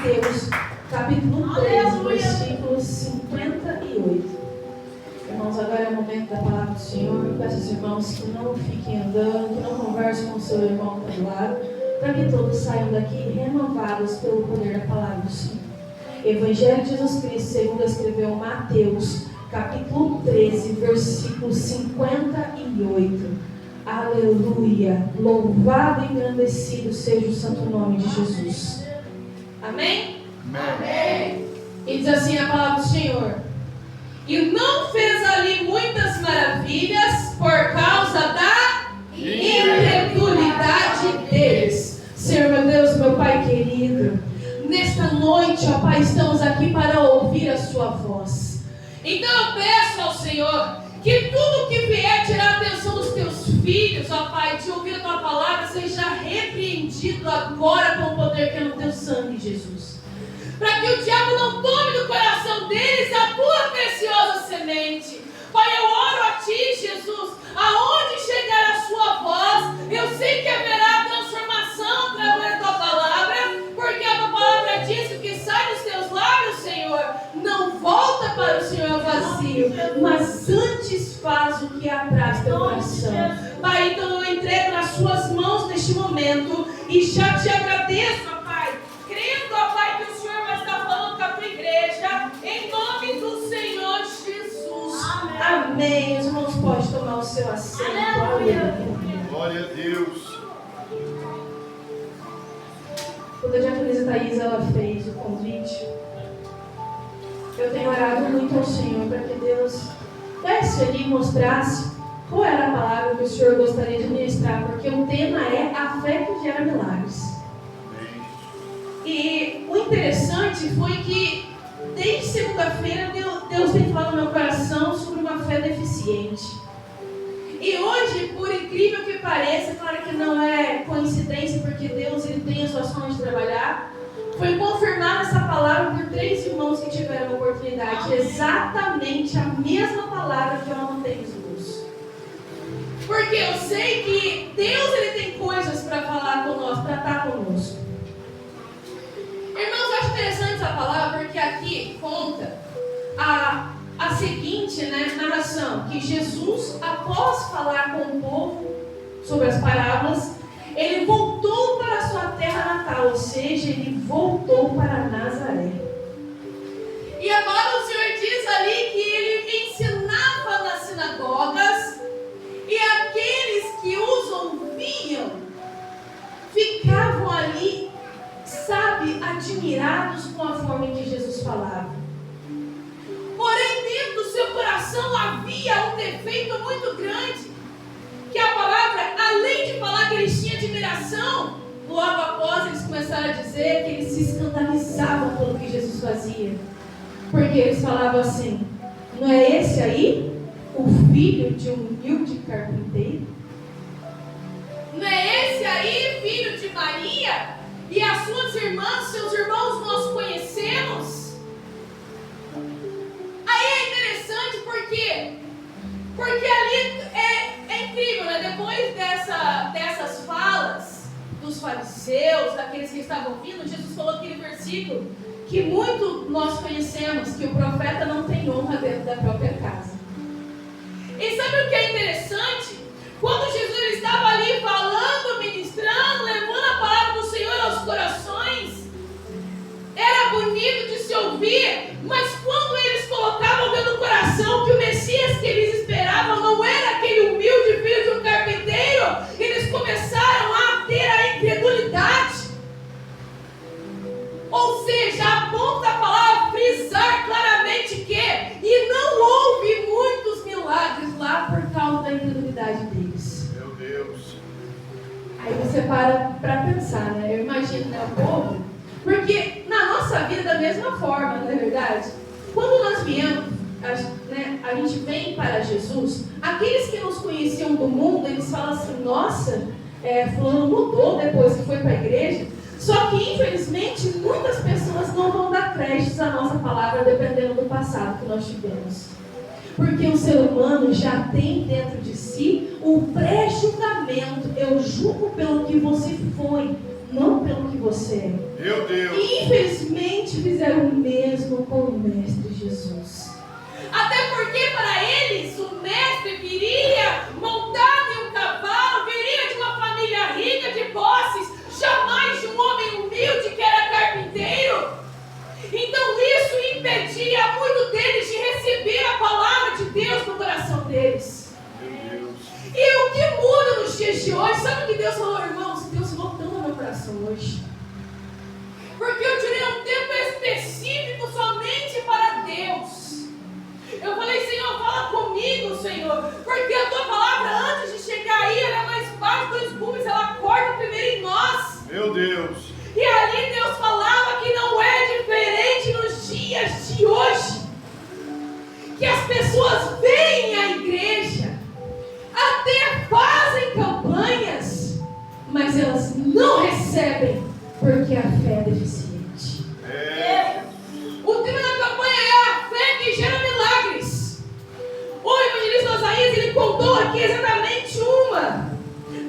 Mateus, capítulo 13, versículo 58. Irmãos, agora é o momento da palavra do Senhor. Eu peço aos irmãos que não fiquem andando, que não conversem com o seu irmão que está do lado, para que todos saiam daqui renovados pelo poder da palavra do Senhor. Evangelho de Jesus Cristo, segundo escreveu Mateus, capítulo 13, versículo 58. Aleluia! Louvado e engrandecido seja o santo nome de Jesus. Amém? Amém. E diz assim a palavra do Senhor: e não fez ali muitas maravilhas por causa da incredulidade deles. Senhor, meu Deus, meu Pai querido, nesta noite, ó Pai, estamos aqui para ouvir a sua voz. Então eu peço ao Senhor que tudo que vier tirar a atenção dos teus filhos, ó Pai, de ouvir a tua palavra, seja repreendido agora com o poder que é no teu sangue, Jesus. Para que o diabo não tome do coração deles a tua preciosa semente. Pai, eu oro a ti, Jesus, aonde chegar a sua voz, eu sei que haverá transformação através da tua palavra, porque a tua palavra diz que o que sai dos teus lábios, Senhor, não volta para o Senhor vazio, mas antes faz o que apraz teu coração. Pai, então eu entrego nas suas mãos neste momento e já te agradeço, ó Pai, crendo, ó Pai, que o Senhor vai estar falando com a tua igreja, em nome do Senhor Jesus. Amém. Amém. Os irmãos podem tomar o seu assento. Aleluia. Glória a Deus. Quando a diaconisa Thaís ela fez o convite, eu tenho orado muito ao Senhor para que Deus desse ali e mostrasse qual era a palavra que o Senhor gostaria de ministrar, porque o tema é a fé que gera milagres. E o interessante foi que desde segunda-feira Deus tem falado no meu coração sobre uma fé deficiente. E hoje, por incrível que pareça, claro que não é coincidência, porque Deus ele tem as suas formas de trabalhar, foi confirmada essa palavra por 3 irmãos que tiveram a oportunidade, exatamente a mesma palavra que eu anotei nos bolsos. Porque eu sei que Deus ele tem coisas para falar conosco, para estar conosco. Irmãos, eu acho interessante essa palavra porque aqui conta a seguinte narração, que Jesus, após falar com o povo sobre as parábolas, ele voltou para a sua terra natal, ou seja, ele voltou para Nazaré. E a palavra do Senhor diz ali que ele ensinava nas sinagogas e aqueles que os ouviam ficavam ali, admirados com a forma em que Jesus falava. Porém, dentro do seu coração havia um defeito muito grande, que a palavra, além de falar que eles tinham admiração, logo após eles começaram a dizer que eles se escandalizavam pelo que Jesus fazia. Porque eles falavam assim: não é esse aí o filho de um humilde carpinteiro? Não é esse aí filho de Maria? E as suas irmãs, seus irmãos nós conhecemos? Aí é interessante porque ali é incrível, né? Depois dessas falas dos fariseus, daqueles que estavam ouvindo, Jesus falou aquele versículo que muito nós conhecemos, que o profeta não tem honra dentro da própria casa. E sabe o que é interessante? Quando Jesus estava ali falando, ministrando, levando a palavra do Senhor aos corações, era bonito de se ouvir, mas quando eles colocavam dentro do coração que o Messias que eles esperavam não era aquele humilde filho de um carpinteiro, eles começaram a ter a incredulidade. Ou seja, a ponto da palavra frisar claramente que e não houve muitos milagres lá por causa da incredulidade deles. Meu Deus. Aí você para pensar, né? Eu imagino, né, o povo, porque na nossa vida da mesma forma, não é verdade? Quando nós viemos, a gente vem para Jesus, aqueles que nos conheciam do mundo, eles falam assim: nossa, fulano mudou depois que foi para a igreja. Só que infelizmente muitas pessoas não vão dar créditos à nossa palavra dependendo do passado que nós tivemos. Porque o ser humano já tem dentro de si o pré-julgamento. Eu julgo pelo que você foi, não pelo que você é. Meu Deus. E infelizmente igualmente fizeram o mesmo com o Mestre Jesus. Até porque para eles o Mestre viria montado em um cavalo, viria de uma família rica de posses, jamais de um homem humilde que era carpinteiro. Então isso impedia muito deles de receber a palavra de Deus no coração deles. E o que muda nos dias de hoje? Sabe o que Deus falou, irmãos? Deus falou tanto no meu coração hoje. Porque eu tirei um tempo específico somente para Deus. Eu falei, Senhor, fala comigo, Senhor. Porque a tua palavra, antes de chegar aí, ela é mais fácil dos gumes, ela corta primeiro em nós. Meu Deus. E ali Deus falava que não é diferente nos dias de hoje. Que as pessoas vêm à igreja, até fazem campanhas, mas elas não recebem porque a fé é deficiente. O tema da campanha é a fé que gera milagres. O evangelista Osaías, ele contou aqui exatamente uma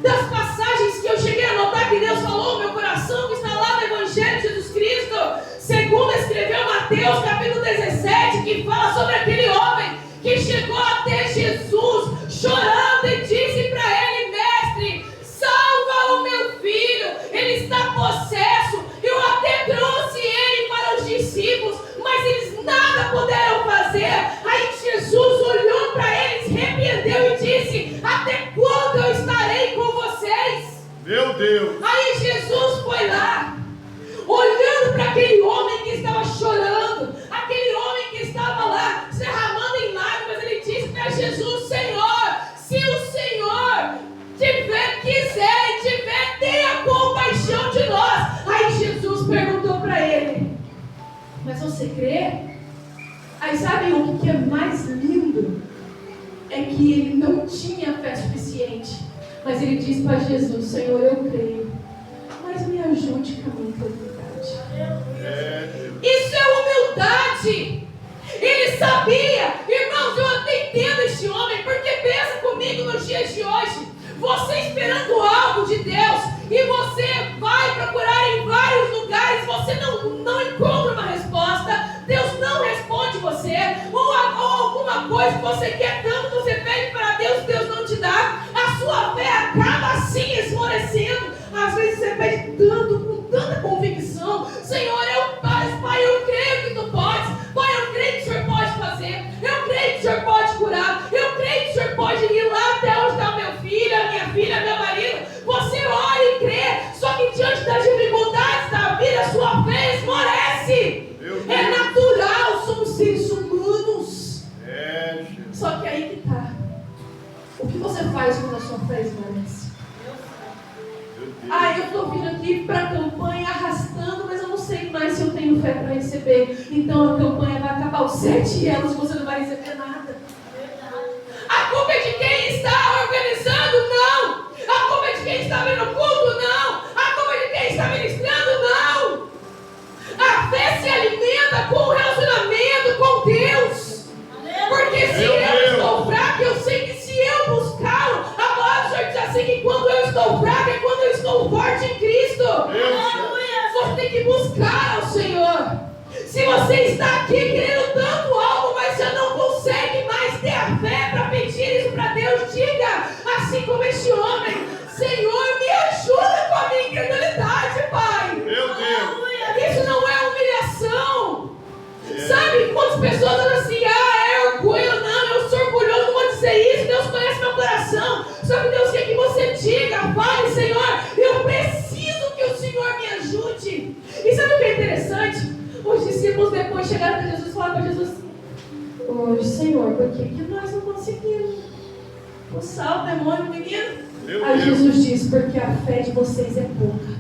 das passagens que eu cheguei a notar que Deus falou no meu coração, que está lá no Evangelho de Jesus Cristo, segundo escreveu Mateus capítulo 17, que fala sobre aquele homem que chegou até Jesus chorando e disse para ele, mestre, salva o meu filho, ele está possesso, eu até trouxe ele para os discípulos, mas eles nada puderam fazer. Aí Jesus olhou para eles, repreendeu e disse, até quando eu estarei com vocês? Meu Deus. Aí Jesus foi lá, olhando para aquele homem que estava chorando, aquele homem que estava lá, se derramando em lágrimas, ele disse para Jesus, Senhor, se o Senhor quiser e tiver, tenha compaixão de nós. Aí Jesus perguntou para ele, mas você crê? Aí sabe o que é mais lindo? É que ele não tinha fé suficiente, mas ele disse para Jesus, Senhor, eu creio, mas me ajude com a minha incredulidade. Isso é humildade. Ele sabia, irmãos, eu até entendo este homem, porque pensa comigo nos dias de hoje, você esperando algo de Deus, e você vai procurar em vários lugares, você não encontra uma resposta, Deus não responde você, ou alguma coisa que você quer tanto, você pede para Deus, Deus não te dá, a sua fé acaba assim esmorecendo. Às vezes você pede tanto, com tanta convicção, Senhor, Pai, eu creio que tu podes, Pai, eu creio que o Senhor pode fazer, eu creio que o Senhor pode curar, eu creio que o Senhor pode ir lá até onde está meu filho, a minha filha, meu marido. Você ora e crê, só que diante das dificuldades da vida, a sua fé esmorece. É natural, somos seres humanos. Só que aí que está. O que você faz quando a sua fé esmorece? Eu estou vindo aqui para a campanha arrastando, mas eu não sei mais se eu tenho fé para receber. Então a campanha vai acabar os 7 anos e você não vai receber nada. A culpa é de quem está organizando? Não. A culpa é de quem está vendo o culto? Não. A culpa é de quem está ministrando? Não. A fé se alimenta com o relacionamento com Deus. Porque se eu estou fraco, eu sei que se eu buscá-lo, a palavra do Senhor diz assim que quando eu estou fraco é quando eu estou forte em Cristo. Você tem que buscar ao Senhor. Se você está aqui querendo tanto algo, mas já não consegue mais ter a fé para pedir isso para Deus, diga assim como este homem, Senhor, me ajuda com a minha incredulidade, Pai. Meu Deus. Isso não é humilhação. Sabe quantas pessoas falam assim, é orgulho, não, eu sou orgulhoso, não vou dizer isso, Deus conhece meu coração. Só que Deus quer que você diga, fale, Senhor, eu preciso que o Senhor me ajude. E sabe o que é interessante? Os discípulos depois chegaram para Jesus e falaram para Jesus, hoje, Senhor, por que nós não conseguimos expulsar o demônio, menino? Aí Jesus diz, porque a fé de vocês é pouca.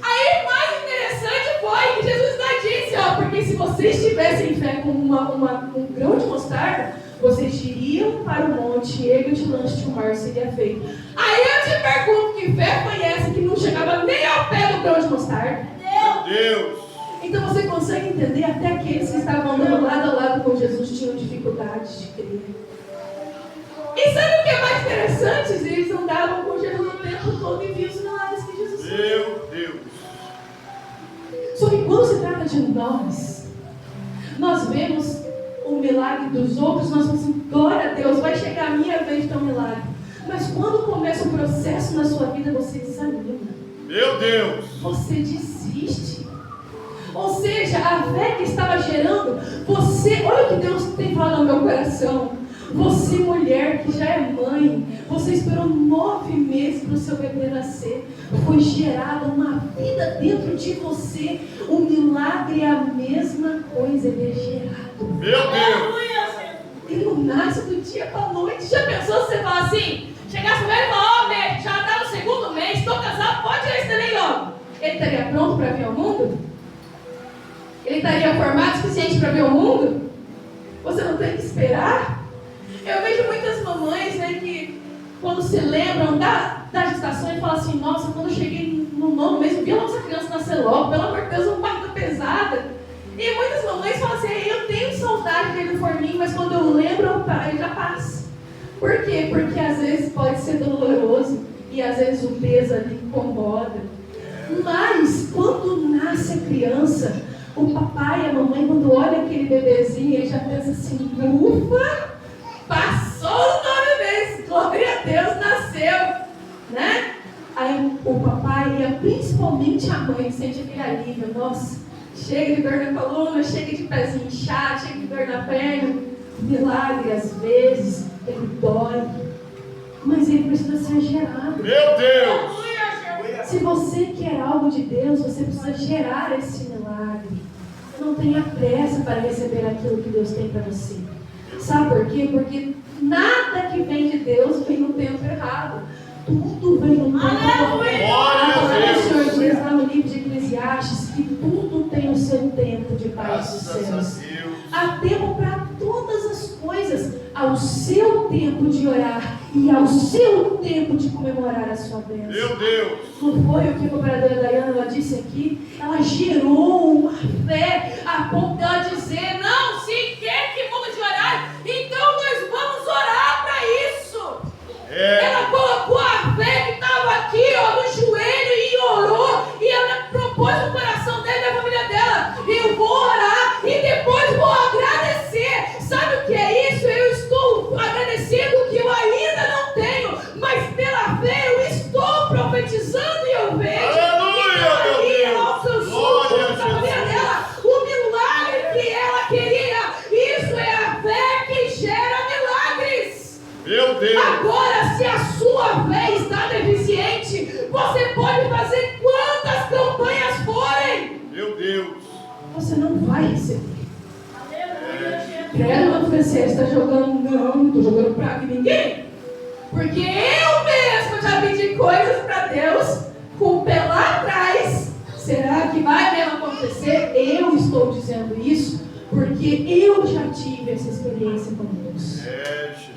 Aí mais interessante foi que Jesus disse, porque se vocês tivessem fé com um grão de mostarda, vocês iriam para o monte, ergue-te, lanche-te o mar, seria feito. Aí eu te pergunto, que fé foi essa que não chegava nem ao pé do grão de mostarda? Meu Deus! Então você consegue entender, até aqueles que estavam andando lado a lado com Jesus tinham dificuldade de crer. E sabe o que é mais interessante? Eles andavam com Jesus o tempo todo e viam os milagres que Jesus fez. Meu Deus! Só que quando se trata trata de nós. Nós vemos o milagre dos outros, nós falamos assim, glória a Deus, vai chegar a minha vez de ter um milagre. Mas quando começa o processo na sua vida, você desanima. Meu Deus. Você desiste. Ou seja, a fé que estava gerando, você, olha o que Deus tem falado no meu coração. Você, mulher que já é mãe, você esperou 9 meses para o seu bebê nascer. Foi gerada uma vida dentro de você. O milagre é a mesma coisa, ele é gerado. Meu Deus. Ele não nasce do dia para a noite. Já pensou se você falar assim? Chegasse o velho e falar, médico, já está no segundo mês, estou casado, pode tirar esse neném logo. Ele estaria pronto para vir ao mundo? Ele estaria formado o suficiente para vir ao mundo? Você não tem que esperar? Eu vejo muitas mamães, né, que quando se lembram da gestação e falam assim, nossa, quando eu cheguei no 9º mês, eu vi a nossa criança nascer logo, pelo amor de Deus, uma barriga pesada. E muitas mamães falam assim, eu tenho saudade dele no forninho, mas quando eu lembro, ele já passa. Por quê? Porque às vezes pode ser doloroso e às vezes o peso ali incomoda. Mas quando nasce a criança, o papai e a mamãe, quando olha aquele bebezinho, ele já pensa assim, ufa, passou os 9 meses, glória a Deus, nasceu, né? Aí o papai e principalmente a mãe sente aquele alívio, nossa, chega de dor na coluna, chega de pezinho inchado, chega de dor na perna, milagre às vezes, ele dói, mas ele precisa ser gerado. Meu Deus! Se você quer algo de Deus, você precisa gerar esse milagre. Não tenha pressa para receber aquilo que Deus tem para você. Sabe por quê? Porque nada que vem de Deus vem no tempo errado. Tudo vem no tempo errado. O Senhor diz lá no livro de Eclesiastes que tudo tem o seu tempo debaixo dos céus. Há tempo para todas as coisas. Ao seu tempo de orar e ao seu tempo de comemorar a sua bênção. Meu Deus! Não foi o que a cooperadora Dayana ela disse aqui? Ela gerou uma fé a ponto dela dizer, não, se quer que mude de horário, então nós vamos orar para isso. Ela colocou a fé que estava aqui, ó, no joelho e orou, e ela propôs no coração dela e da família dela, eu vou orar e depois vou agradecer. Sabe o que é isso? Eu estou agradecendo o que eu ainda não tenho, mas pela fé eu estou profetizando e eu vejo que ao seu filho, da família dela, o milagre que ela queria. Isso é a fé que gera milagres. Meu Deus! Agora, se a sua fé está deficiente, você pode fazer quantas campanhas forem. Meu Deus! Você não vai receber. Credo, você está jogando, não estou jogando praga em ninguém. Porque eu mesmo já pedi coisas para Deus com o pé lá atrás. Será que vai mesmo acontecer? Eu estou dizendo isso porque eu já tive essa experiência com Deus. Jesus.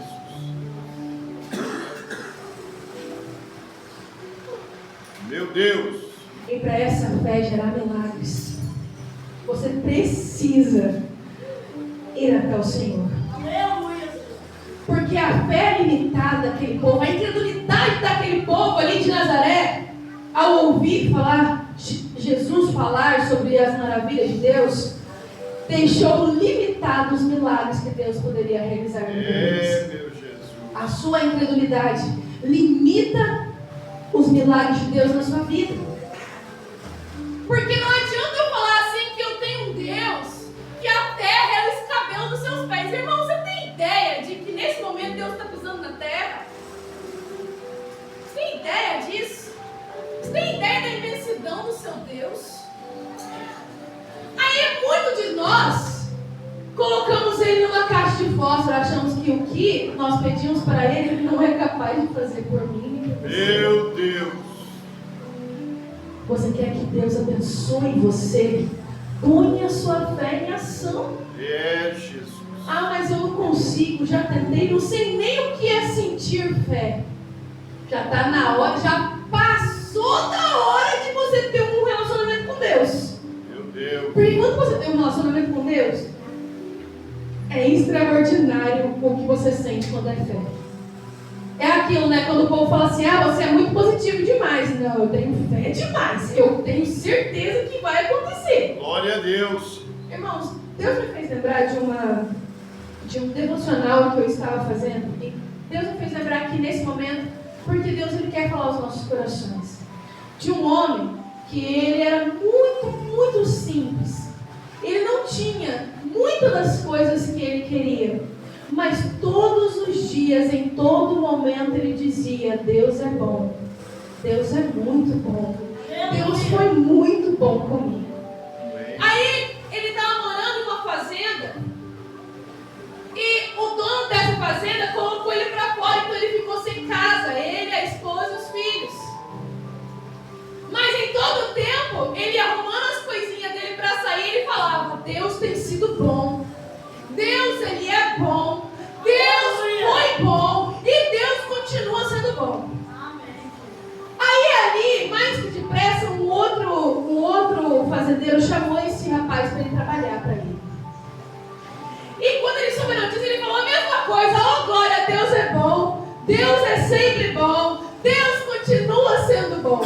Meu Deus. E para essa fé gerar milagres, você precisa ir até o Senhor. Porque a fé limitada daquele povo, a incredulidade daquele povo ali de Nazaré, ao ouvir falar, Jesus falar sobre as maravilhas de Deus, deixou limitados os milagres que Deus poderia realizar com eles. Meu Jesus. A sua incredulidade limita os milagres de Deus na sua vida. Porque não adianta eu falar assim que eu tenho um Deus, que a terra é o escabelo dos seus pés. Irmão, você tem ideia de que nesse momento Deus está pisando na terra? Você tem ideia disso? Você tem ideia da imensidão do seu Deus? Aí muitos de nós colocamos ele numa caixa de fósforo, achamos que o que nós pedimos para ele não é capaz de fazer por mim e por você. Meu Deus. Você quer que Deus abençoe você? Ponha sua fé em ação. Jesus. Ah, mas eu não consigo, já tentei, não sei nem o que é sentir fé. Já está na hora, já passou da hora de você ter um relacionamento com Deus. Meu Deus. Porque quando você tem um relacionamento com Deus, é extraordinário o que você sente quando é fé. É aquilo, né? Quando o povo fala assim, ah, você é muito positivo demais. Não, eu tenho fé demais. Eu tenho certeza que vai acontecer. Glória a Deus. Irmãos, Deus me fez lembrar de um devocional que eu estava fazendo. E Deus me fez lembrar aqui nesse momento, porque Deus ele quer falar aos nossos corações. De um homem que ele era muito, muito simples. Ele não tinha muitas das coisas que ele queria. Mas todos os dias, em todo momento, ele dizia: Deus é bom. Deus é muito bom. Deus foi muito bom comigo. Aí ele estava morando em uma fazenda e o dono dessa fazenda colocou ele para fora, então ele ficou sem casa, ele, a esposa e os filhos. Mas em todo o tempo, ele arrumando as coisinhas dele para sair, ele falava: Deus tem sido bom, Deus ele é bom, Deus foi bom e Deus continua sendo bom. Aí ali, mais que depressa, um outro fazendeiro chamou esse rapaz para ele trabalhar para ele. E quando ele soube a notícia, ele falou a mesma coisa: oh glória, Deus é bom, Deus é sempre bom, Deus continua sendo bom.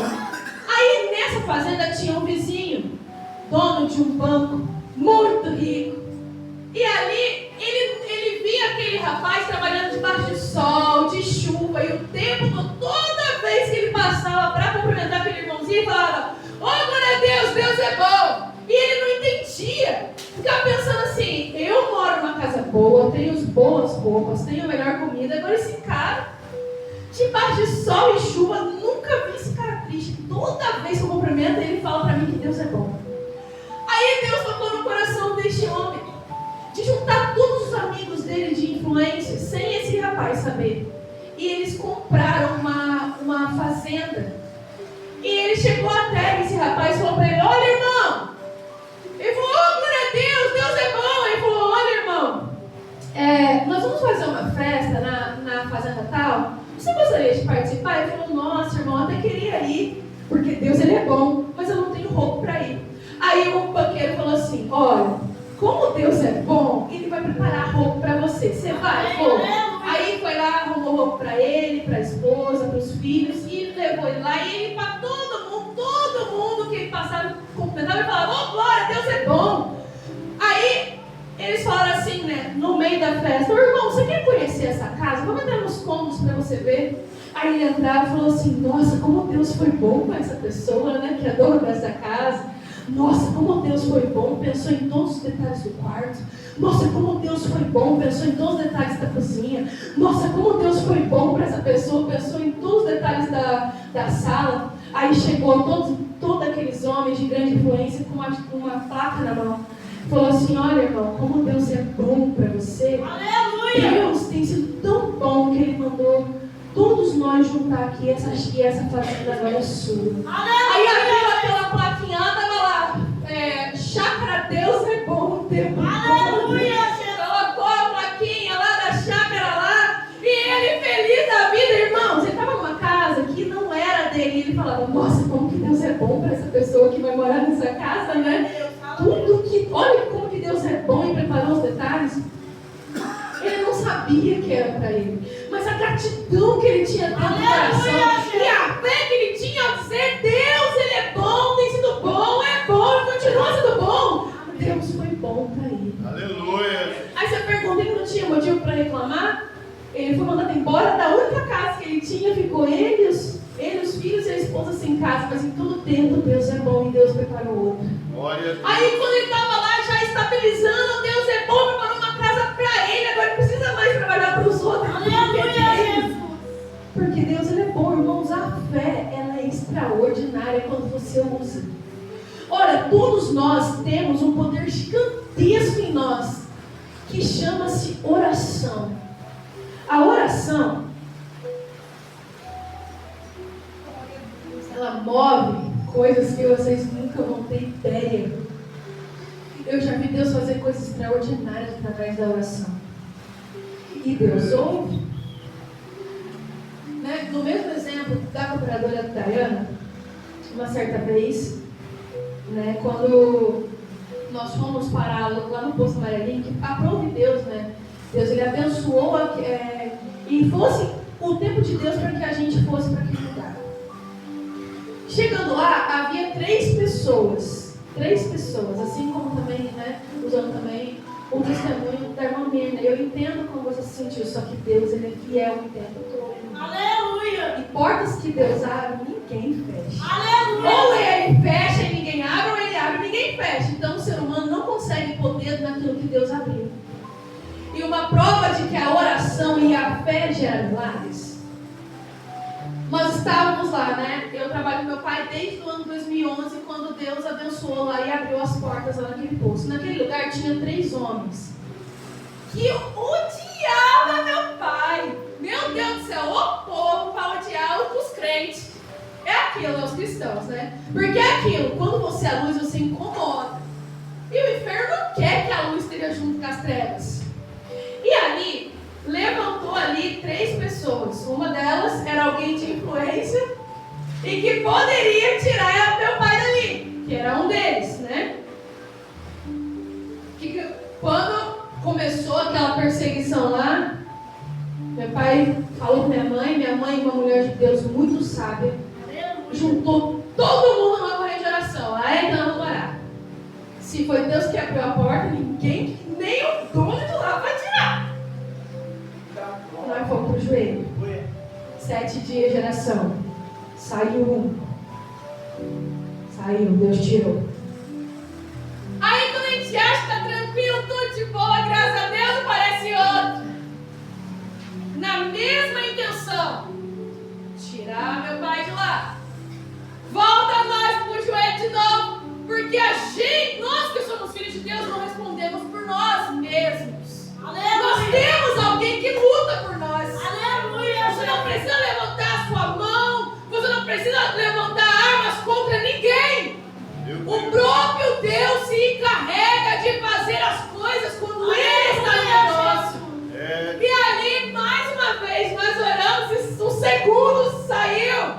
Aí nessa fazenda tinha um vizinho, dono de um banco, muito rico. E ali ele via aquele rapaz trabalhando debaixo de sol, de chuva, e o tempo todo, toda vez que ele passava para cumprimentar aquele irmãozinho, ele falava: oh glória a Deus, Deus é bom. E ele não entendia, ficava pensando assim: eu moro numa casa boa, tenho as boas roupas, tenho a melhor comida, agora esse cara, debaixo de sol e chuva, nunca vi esse cara triste. Toda vez que eu cumprimento, ele fala para mim que Deus é bom. Aí Deus tocou no coração deste homem de juntar todos os amigos dele de influência, sem esse rapaz saber. E eles compraram uma fazenda. E ele chegou até esse rapaz e falou para ele: olha, irmão. Ele falou: oh, glória a Deus, Deus é bom. Ele falou: olha, irmão, nós vamos fazer uma festa na fazenda tal. Você gostaria de participar? Ele falou: nossa, irmão, eu até queria ir, porque Deus ele é bom, mas eu não tenho roupa para ir. Aí o banqueiro falou assim: olha, como Deus é bom, ele vai preparar roupa para você. Você vai? Foi. Aí foi lá, arrumou roupa para ele, para a esposa, para os filhos, e levou ele lá. E ele, para todo mundo que ele passava, cumprimentava, ele falava: oh glória, Deus é bom. Aí eles falaram assim, né, no meio da festa: ô irmão, você quer conhecer essa casa? Vamos entrar nos cômodos para você ver. Aí ele entrava e falou assim: nossa, como Deus foi bom com essa pessoa, né, que é dona dessa casa. Nossa, como Deus foi bom, pensou em todos os detalhes do quarto. Nossa, como Deus foi bom, pensou em todos os detalhes da cozinha. Nossa, como Deus foi bom para essa pessoa, pensou em todos os detalhes da sala. Aí chegou todos aqueles homens de grande influência com uma placa na mão. Falou assim: olha, irmão, como Deus é bom para você. Aleluia! Deus tem sido tão bom que Ele mandou todos nós juntar aqui, essa fazenda agora é sua. Aleluia! Aí abriu aquela plaquinha, estava lá: chácara, Deus é bom, Deus. Aleluia! Colocou a plaquinha lá da chácara lá, e ele feliz da vida, irmãos. Ele estava numa casa que não era dele, e ele falava: nossa, como que Deus é bom para essa pessoa que vai morar nessa casa, né? Olha como que Deus é bom e preparou os detalhes. Ele não sabia que era para ele, mas a gratidão que ele tinha dentro do coração e a fé que ele tinha ao dizer: Deus, ele é bom, tem sido bom, é bom, continua sendo bom. Deus foi bom para ele. Aleluia. Aí você pergunta: ele não tinha motivo para reclamar? Ele foi mandado embora da única casa que ele tinha, ficou ele, os filhos e a esposa sem casa, mas em todo tempo Deus é bom e Deus preparou outro. Aí quando ele estava lá já estabilizando, Deus é bom, preparou uma casa para ele, agora não precisa mais trabalhar para os outros. Aleluia! Porque Deus ele é bom, irmãos. A fé ela é extraordinária quando você usa. Ora, todos nós temos um poder gigantesco em nós que chama-se oração. A oração, ela move coisas que vocês nunca vão ter ideia. Eu já vi Deus fazer coisas extraordinárias através da oração. E Deus ouve. Né? No mesmo exemplo da cooperadora Diana, uma certa vez, né, quando nós fomos parar lá no Posto Amarelinho, que aprove Deus, né? Deus ele abençoou e fosse o tempo de Deus para que a gente fosse para aquele lugar. Chegando lá, havia 3 pessoas 3 pessoas, assim como também, né, usando também o testemunho da irmã Mirna. Eu entendo como você se sentiu, só que Deus, Ele é fiel o tempo todo. Aleluia! E portas que Deus abre, ninguém fecha. Aleluia! Ou Ele fecha e ninguém abre, ou Ele abre e ninguém fecha. Então o ser humano não consegue pôr dedo naquilo que Deus abriu. E uma prova de que a oração e a fé geram milagres. Nós estávamos lá, né? Eu trabalho com meu pai desde o ano 2011, quando Deus abençoou lá e abriu as portas lá naquele poço. Naquele lugar tinha 3 homens que odiavam meu pai. Meu Deus do céu, o povo para odiar os crentes. É aquilo, é os cristãos, né? Porque é aquilo, quando você é a luz, você incomoda. E o inferno não quer que a luz esteja junto com as trevas. E ali, levantou ali 3 pessoas. Uma delas era alguém de influência e que poderia tirar meu pai dali, que era um deles, né? Quando começou aquela perseguição lá, meu pai falou com minha mãe, uma mulher de Deus muito sábia, juntou todo mundo numa corrente de oração. Aí então vamos orar. Se foi Deus que abriu a porta, ninguém, nem o dono de lá vai tirar. Nós fomos pro joelho. 7 dias de oração. Saiu um. Saiu, Deus tirou. Aí quando a gente acha que tá tranquilo, tudo de boa, graças a Deus, aparece outro. Na mesma intenção. Tirar meu pai de lá. Volta nós pro joelho de novo. Porque nós que somos filhos de Deus, não respondemos por nós mesmos. Aleluia. Nós temos alguém que luta por nós. Aleluia. Você não precisa levantar a sua mão. Você não precisa levantar armas contra ninguém. O próprio Deus se encarrega de fazer as coisas quando Ele está no negócio. E ali, mais uma vez, nós oramos e o segundo saiu.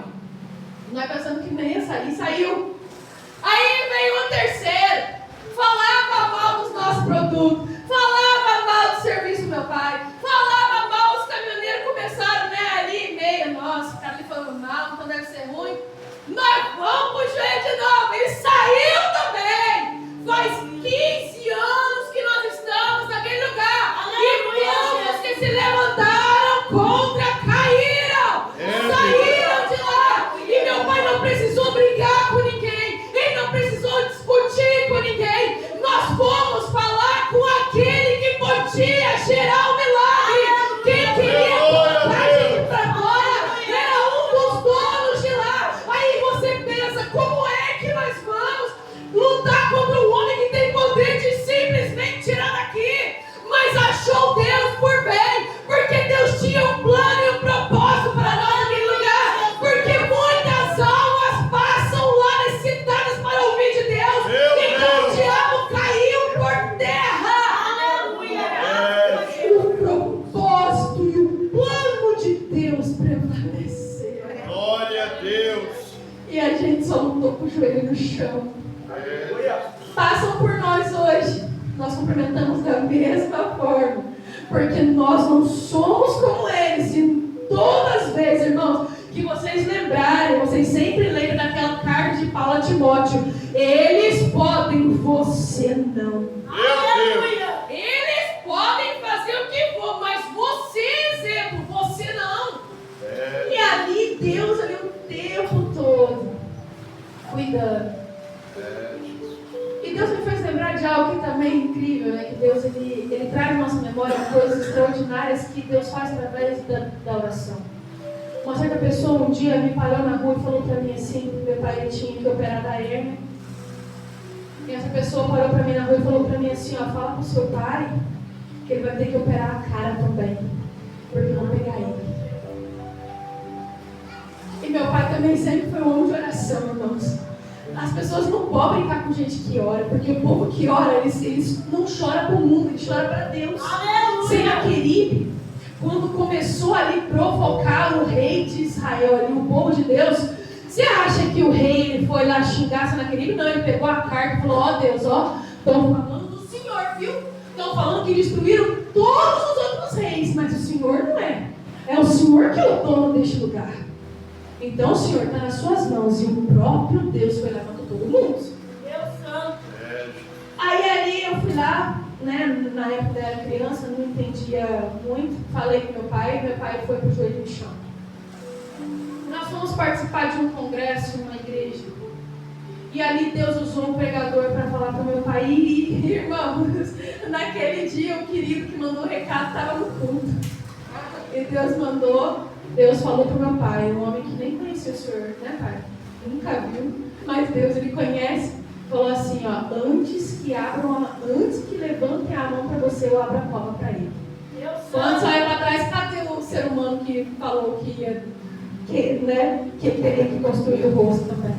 Nós pensamos que nem ia sair, saiu. Aí veio o terceiro, falava mal dos nossos produtos, falava mal do serviço do meu pai, falava mal, os caminhoneiros começaram, né, ali meio, nossa, o cara ali falando mal, então deve ser ruim. Nós vamos pro joelho de novo, ele saiu também. Faz 15 anos que nós estamos naquele lugar. Aleluia. E todos que se levantaram contra caíram, saíram de lá. E meu pai não precisou brigar com ninguém, ele não precisou discutir com ninguém. Nós fomos falar com aquele que podia gerar o milagre. Quem queria colocar a gente para fora era um dos donos de lá. Aí você pensa, como é que nós vamos lutar contra um homem que tem poder de simplesmente tirar daqui? Mas achou Deus por bem, porque Deus tinha um plano e um propósito para nós naquele lugar. Porque muitas almas passam lá necessitadas para ouvir de Deus. Então o diabo caiu por terra. Aleluia. O propósito e o plano de Deus prevaleceu. Glória a Deus. E a gente só lutou com o joelho no chão. Passam por nós hoje, nós cumprimentamos da mesma forma, porque nós não somos como eles. E todas as vezes, irmãos, que vocês lembrarem, vocês sempre lembram daquela carta de Paulo a Timóteo: eles podem, você não. Aleluia. Eles podem fazer o que for, mas você, exemplo, você não. E ali Deus ali o tempo todo cuidando. E Deus me fez lembrar de algo que também é incrível, né? Que Deus ele traz à nossa memória coisas extraordinárias que Deus faz através da oração. Uma certa pessoa um dia me parou na rua e falou para mim assim, que meu pai tinha que operar da hérnia. E essa pessoa parou para mim na rua e falou para mim assim, ó, fala pro seu pai que ele vai ter que operar a cara também, porque vão pegar ele. E meu pai também sempre foi um homem de oração, irmãos. As pessoas não podem brincar com gente que ora, porque o povo que ora, eles não choram para o mundo, eles choram para Deus. Senaqueribe, quando começou ali provocar o rei de Israel, ali, o povo de Deus, você acha que o rei ele foi lá xingar Senaqueribe? Não, ele pegou a carta e falou: ó Deus, ó, estão falando do Senhor, viu? Estão falando que destruíram todos os outros reis, mas o Senhor não é. É o Senhor que é o dono deste lugar. Então o Senhor está nas suas mãos, e o próprio Deus foi levando todo mundo. né, na época eu era criança, não entendia muito. Falei com meu pai foi pro joelho no chão. Nós fomos participar de um congresso numa igreja. E ali Deus usou um pregador para falar para o meu pai. E, irmãos, naquele dia o querido que mandou o recado estava no culto. E Deus falou para o meu pai, um homem que nem conhecia o senhor, né, pai? Nunca viu, mas Deus, ele conhece. Falou assim, ó, antes que levantem a mão para você, eu abro a cova para ele. Quando saiu para trás, cadê o ser humano que falou que ele teria que construir o rosto também?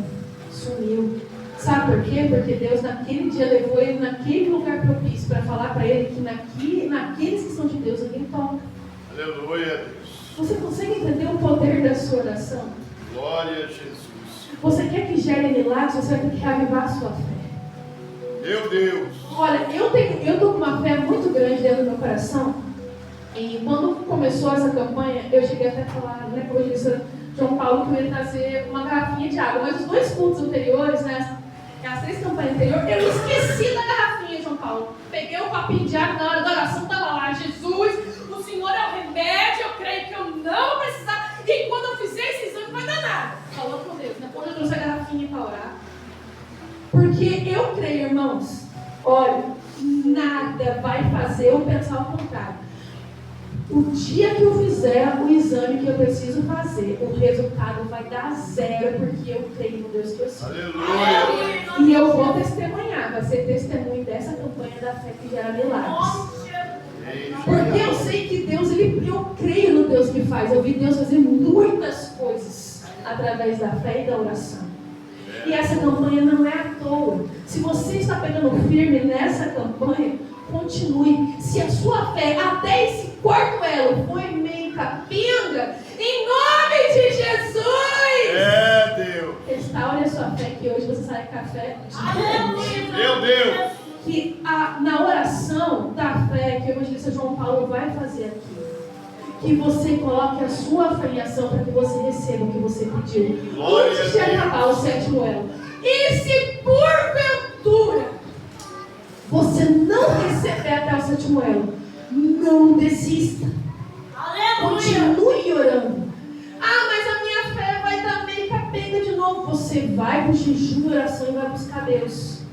Sumiu. Sabe por quê? Porque Deus naquele dia levou ele naquele lugar propício para falar para ele que naqueles que são de Deus ninguém toca. Aleluia, Deus. Você consegue entender o poder da sua oração? Glória a Jesus. Você quer que gere milagres, você vai ter que reavivar a sua fé. Meu Deus. Olha, eu estou com uma fé muito grande dentro do meu coração. E quando começou essa campanha, eu cheguei até a falar, né, como eu disse, João Paulo, que eu ia trazer uma garrafinha de água. Mas os 2 cultos anteriores, né, as 3 campanhas anteriores, eu esqueci da garrafinha, João Paulo. Peguei o copinho de água, na hora da oração estava lá, Jesus, o Senhor é o remédio, eu creio que eu não vou precisar. E quando eu fizer esse exame, vai dar nada. Falou com Deus, depois eu trouxe a garrafinha para orar. Porque eu creio, irmãos, olha, nada vai fazer eu pensar o contrário. O dia que eu fizer o exame que eu preciso fazer, o resultado vai dar 0, porque eu creio no Deus que eu sou. Aleluia. E eu vou testemunhar, vai ser testemunho dessa campanha da fé que gera milagres. Porque eu sei que Deus, eu creio no Deus que faz. Eu vi Deus fazer muitas coisas através da fé e da oração. E essa campanha não é à toa. Se você está pegando firme nessa campanha, continue. Se a sua fé até esse quarto elo foi meio capenga, em nome de Jesus, Deus. restaure a sua fé, que hoje você sai com a fé de Meu Deus. que na oração da fé que o evangelista João Paulo vai fazer aqui, que você coloque a sua fé em ação para que você receba o que você pediu. Antes de acabar o 7º elo. E se porventura você não receber até o 7º elo, não desista. Continue orando. Mas a minha fé vai dar meio capenga de novo. Você vai pro jejum e oração e vai buscar Deus.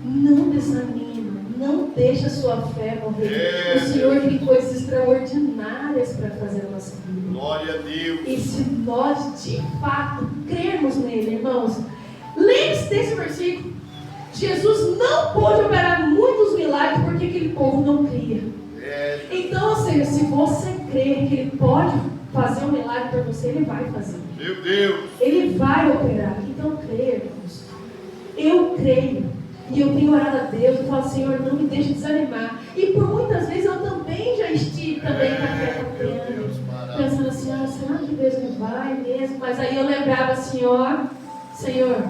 Não desanima, não deixa a sua fé morrer. O Senhor tem coisas extraordinárias para fazer na nossa vida. Glória a Deus. E se nós de fato crermos nele, irmãos, lembre-se desse versículo. Jesus não pôde operar muitos milagres porque aquele povo não cria. Então, ou seja, se você crer que ele pode fazer um milagre para você, ele vai fazer. Meu Deus. Ele vai operar. Então, creia, irmãos. Eu creio. E eu tenho orado a Deus, eu falo, Senhor, não me deixe desanimar. E por muitas vezes eu também já estive também na fé campeã, pensando assim, será que Deus me vai mesmo? Mas aí eu lembrava assim, Senhor,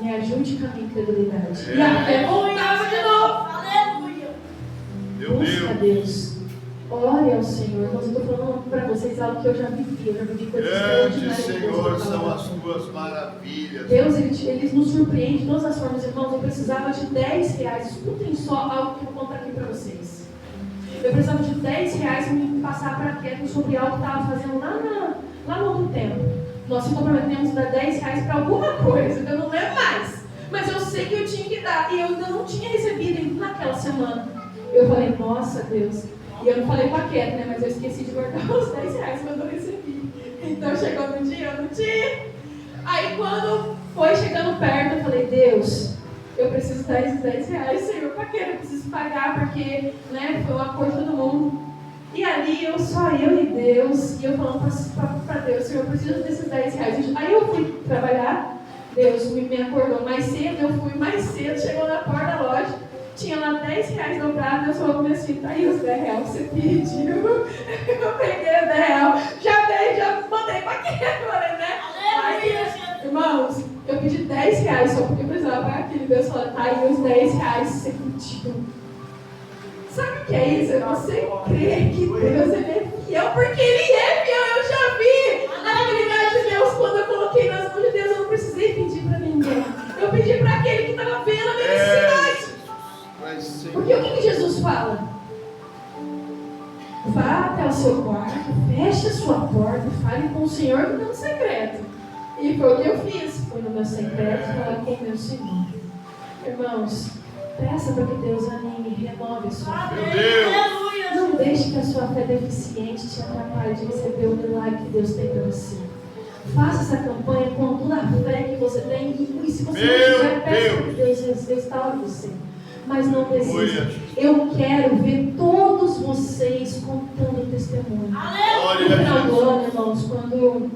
me ajude com a minha incredulidade. E a fé voltava de novo. Aleluia. Busca Deus. Ore ao Senhor. Mas eu estou falando para vocês algo que eu já vivi coisas extraordinárias. Senhor, são as tuas maravilhas. Deus, ele nos surpreende de todas as formas, irmãos. Eu precisava de R$10. Escutem só algo que eu vou contar aqui para vocês. Eu precisava de R$10 para me passar para quieto sobre algo que estava fazendo lá no outro tempo. Nós se comprometemos a dar R$10 para alguma coisa, eu não lembro mais. Mas eu sei que eu tinha que dar. E eu ainda não tinha recebido naquela semana. Eu falei, nossa Deus. E eu não falei para quieto, né? Mas eu esqueci de guardar os R$10 quando eu recebi. Então chegou no dia, eu não tinha. Aí quando foi chegando perto, eu falei, Deus, eu preciso dar esses R$10, Senhor, para quê? Eu preciso pagar, porque, né, foi um acordo de todo mundo. E ali, só eu e Deus, e eu falando para Deus, Senhor, eu preciso desses R$10. Aí eu fui trabalhar, Deus me acordou mais cedo, eu fui mais cedo, chegou na porta da loja, tinha lá R$10 dobrado, eu falei, meu filho, tá aí os R$10 que você pediu. Eu peguei os R$10, já mandei para quem agora, né? Aí, irmãos, eu pedi R$10 só porque eu precisava pagar aquele. Deus falou, tá aí os R$10 que você pediu. Sabe o que é isso? Você crê que Deus ele é fiel, porque Ele é fiel. Eu já vi a fidelidade de Deus quando eu coloquei nas mãos de Deus. Eu não precisei pedir para ninguém. Eu pedi para aquele que estava vendo a minha necessidade. Porque o que Jesus fala? Vá até o seu quarto, feche a sua porta e fale com o Senhor no meu secreto. E foi o que eu fiz. Fui no meu secreto e falei com o meu Senhor. Irmãos, peça para que Deus anime e renove a sua fé. Meu Deus! Não deixe que a sua fé deficiente te atrapalhe de receber o milagre que Deus tem para você. Faça essa campanha com toda a fé que você tem. E se você não tiver, peça para que Deus restaure você. Mas não desista. Eu quero ver todos vocês contando testemunho. No final do ano, irmãos, quando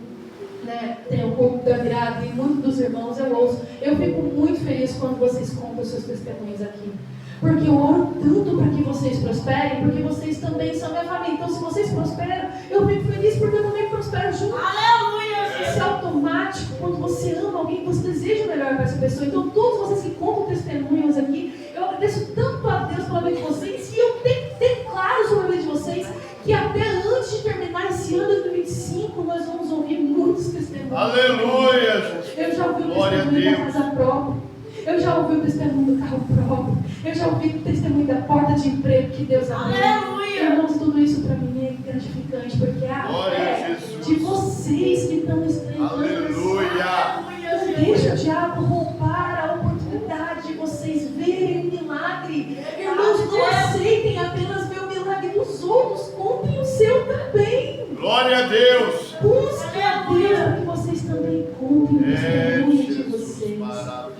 tem o culto da virada e muitos dos irmãos eu ouço, eu fico muito feliz quando vocês contam os seus testemunhos aqui. Porque eu oro tanto para que vocês prosperem, porque vocês também são minha família. Então, se vocês prosperam, eu fico feliz porque eu também prospero junto. Aleluia! Isso é automático. Quando você ama alguém, você deseja o melhor para essa pessoa. Então, todos vocês que contam testemunhos aqui, eu agradeço tanto a Deus pela vida de vocês. E eu declaro sobre a vida de vocês que até antes de terminar esse ano de 2025, nós vamos ouvir muitos testemunhos. Aleluia! Eu já ouvi o testemunho da casa própria. Eu já ouvi o testemunho do carro próprio. Eu já ouvi o testemunho da porta de emprego que Deus abriu. Aleluia! Irmãos, tudo isso para mim é gratificante, porque a fé de vocês que estão estranhando. Aleluia! Não deixa o diabo roubar a oportunidade de vocês verem o milagre. Irmãos, não aceitem apenas ver o milagre dos outros, contem o seu também. Glória a Deus! Busque a Deus para que vocês também contem o testemunho de vocês. Maravilhoso.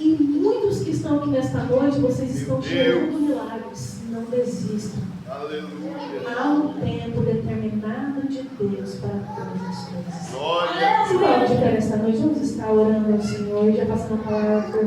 E muitos que estão aqui nesta noite, vocês estão gerando milagres. Não desistam. Aleluia. Há um tempo determinado de Deus para todas as coisas. Glória a Se Deus. vamos de pé nesta noite, vamos estar orando ao Senhor, já passando a palavra.